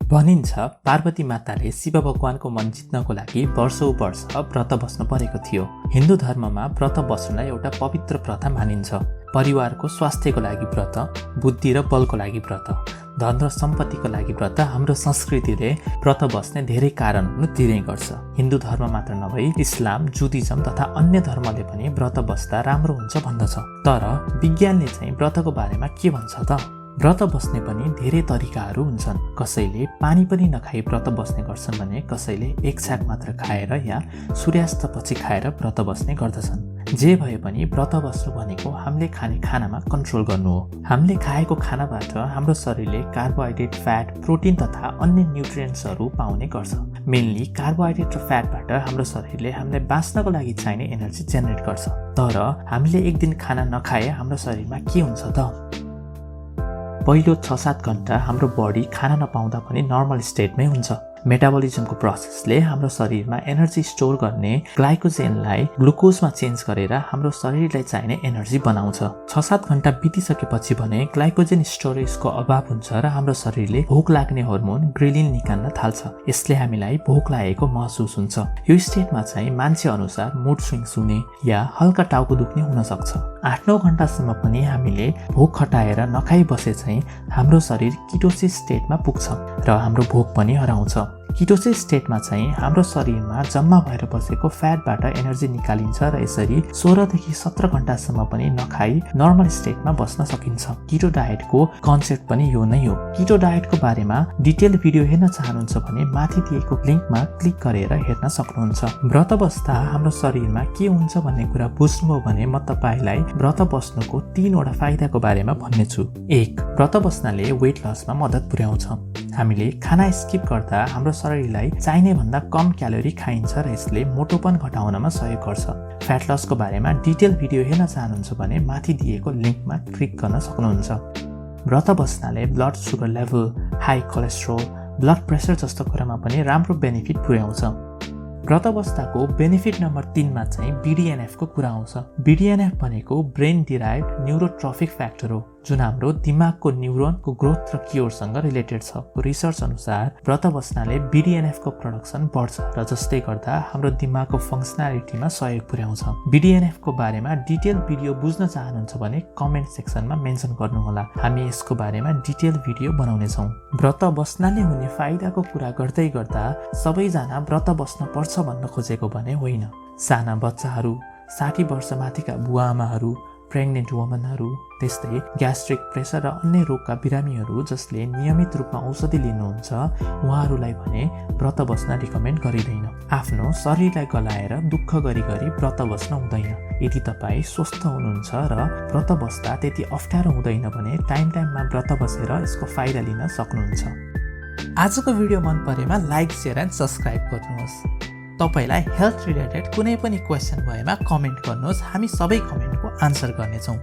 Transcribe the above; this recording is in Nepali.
भनिन्छ पार्वती माताले शिव भगवानको मन जित्नको लागि वर्षौं वर्ष व्रत बस्नु परेको थियो। हिन्दू धर्ममा व्रत बस्नुलाई एउटा पवित्र प्रथा मानिन्छ। परिवारको स्वास्थ्यको लागि व्रत, बुद्धि र बलको लागि व्रत, धन र सम्पत्तिको लागि व्रत, हाम्रो संस्कृतिले व्रत बस्ने धेरै कारणहरू दिने गर्छ। हिन्दू धर्म मात्र नभई इस्लाम, जुडिज्म तथा अन्य धर्मले पनि व्रत बस्दा राम्रो हुन्छ भन्दछ। तर विज्ञानले चाहिँ व्रतको बारेमा के भन्छ त? व्रत बस्ने पनि धेरै तरिकाहरू हुन्छन्। कसैले पानी पनि नखाई व्रत बस्ने गर्छन् भने कसैले एक छाक मात्र खाएर या सूर्यास्तपछि खाएर व्रत बस्ने गर्दछन्। जे भए पनि व्रत बस्नु भनेको हामीले खाने खानामा कन्ट्रोल गर्नु हो। हामीले खाएको खानाबाट हाम्रो शरीरले कार्बोहाइड्रेट, फ्याट, प्रोटिन तथा अन्य न्युट्रिएन्ट्सहरू पाउने गर्छ। मेनली कार्बोहाइड्रेट र फ्याटबाट हाम्रो शरीरले हामीलाई बाँच्नको लागि चाहिने एनर्जी जेनेरेट गर्छ। तर हामीले एक दिन खाना नखाए हाम्रो शरीरमा के हुन्छ त? पहिलो 6-7 घण्टा हाम्रो बडी खाना नपाउँदा पनि नर्मल स्टेटमै हुन्छ। मेटाबोलिजमको प्रोसेसले हाम्रो शरीरमा एनर्जी स्टोर गर्ने ग्लाइकोजेनलाई ग्लुकोजमा चेन्ज गरेर हाम्रो शरीरलाई चाहिने एनर्जी बनाउँछ। 6-7 घण्टा बितिसकेपछि भने ग्लाइकोजेन स्टोरेजको अभाव हुन्छ र हाम्रो शरीरले भोक लाग्ने हर्मोन ग्रेलिन निकाल्न थाल्छ। यसले हामीलाई भोक लागेको महसुस हुन्छ। यो स्टेटमा चाहिँ मान्छे अनुसार मुड स्विङ्स हुने या हल्का टाउको दुख्ने हुन सक्छ। 8-9 घण्टासम्म पनि हामीले भोक हटाएर नखाई बसे चाहिँ हाम्रो शरीर किटोसिस स्टेटमा पुग्छ र हाम्रो भोक पनि हराउँछ। किटोसिस स्टेटमा चाहिँ हाम्रो शरीरमा जम्मा भएर बसेको फ्याटबाट एनर्जी निकालिन्छ र यसरी 16 देखि 17 घण्टासम्म पनि नखाई नर्मल स्टेटमा बस्न सकिन्छ। किटो डायटको कन्सेप्ट पनि यो नै हो। किटो डायटको बारेमा डिटेल भिडियो हेर्न चाहनुहुन्छ भने माथि दिएको लिङ्कमा क्लिक गरेर हेर्न सक्नुहुन्छ। व्रत बस्दा हाम्रो शरीरमा के हुन्छ भन्ने कुरा बुझ्नुभयो भने म तपाईलाई व्रत बस्नुको 3 वटा फाइदाको बारेमा भन्नेछु। 1. व्रत बस्नाले वेट लसमा मद्दत पुर्याउँछ। हामीले खाना स्किप गर्दा हाम्रो शरीरलाई चाहिने भन्दा कम क्यालोरी खाइन्छ र यसले मोटोपन घटाउनमा सहयोग गर्छ। फ्याट लसको बारेमा डिटेल भिडियो हेर्न चाहनुहुन्छ भने माथि दिएको लिङ्कमा क्लिक गर्न सक्नुहुन्छ। व्रत बस्नाले blood sugar level, high cholesterol, blood pressure जस्तो कुरामा पनि राम्रो बेनिफिट पुर्याउँछ। व्रत बस्दाको बेनिफिट नम्बर 3 मा चाहिँ BDNF को कुरा आउँछ। BDNF भनेको ब्रेन डिराइभ्ड न्युरोट्रोफिक फ्याक्टर हो, जुन हाम्रो दिमागको न्युरोनको ग्रोथ र क्योरसँग रिलेटेड छ। रिसर्च अनुसार व्रत बस्नाले BDNF को प्रोडक्सन बढ्छ र जसले गर्दा हाम्रो दिमागको फङ्सनालिटीमा सहयोग पुर्याउँछ। BDNF को बारेमा डिटेल भिडियो बुझ्न चाहनुहुन्छ भने कमेन्ट सेक्सनमा मेन्सन गर्नुहोला। हामी यसको बारेमा डिटेल भिडियो बनाउनेछौँ। व्रत बस्नाले हुने फाइदाको कुरा गर्दै गर्दा सबैजना व्रत बस्न पर्छ भन्न खोजेको भने होइन। साना बच्चाहरू, 60 वर्ष माथिका बुवाआमाहरू, प्रेग्नेन्ट वुमनहरू, त्यस्तै ग्यास्ट्रिक, प्रेसर र अन्य रोगका बिरामीहरू जसले नियमित रूपमा औषधि लिनुहुन्छ उहाँहरूलाई भने व्रत बस्न रिकमेन्ड गरिँदैन। आफ्नो शरीरलाई गलाएर दुःख गरी व्रत बस्न हुँदैन। यदि तपाईँ स्वस्थ हुनुहुन्छ र व्रत बस्दा त्यति अप्ठ्यारो हुँदैन भने टाइममा व्रत बसेर यसको फाइदा लिन सक्नुहुन्छ। आजको भिडियो मन परेमा लाइक, सेयर एन्ड सब्सक्राइब गर्नुहोस्। तपाईलाई हेल्थ रिलेटेड कुनै पनि क्वेसन भएमा कमेन्ट गर्नुहोस्। हामी सबै कमेन्टको आन्सर गर्नेछौँ।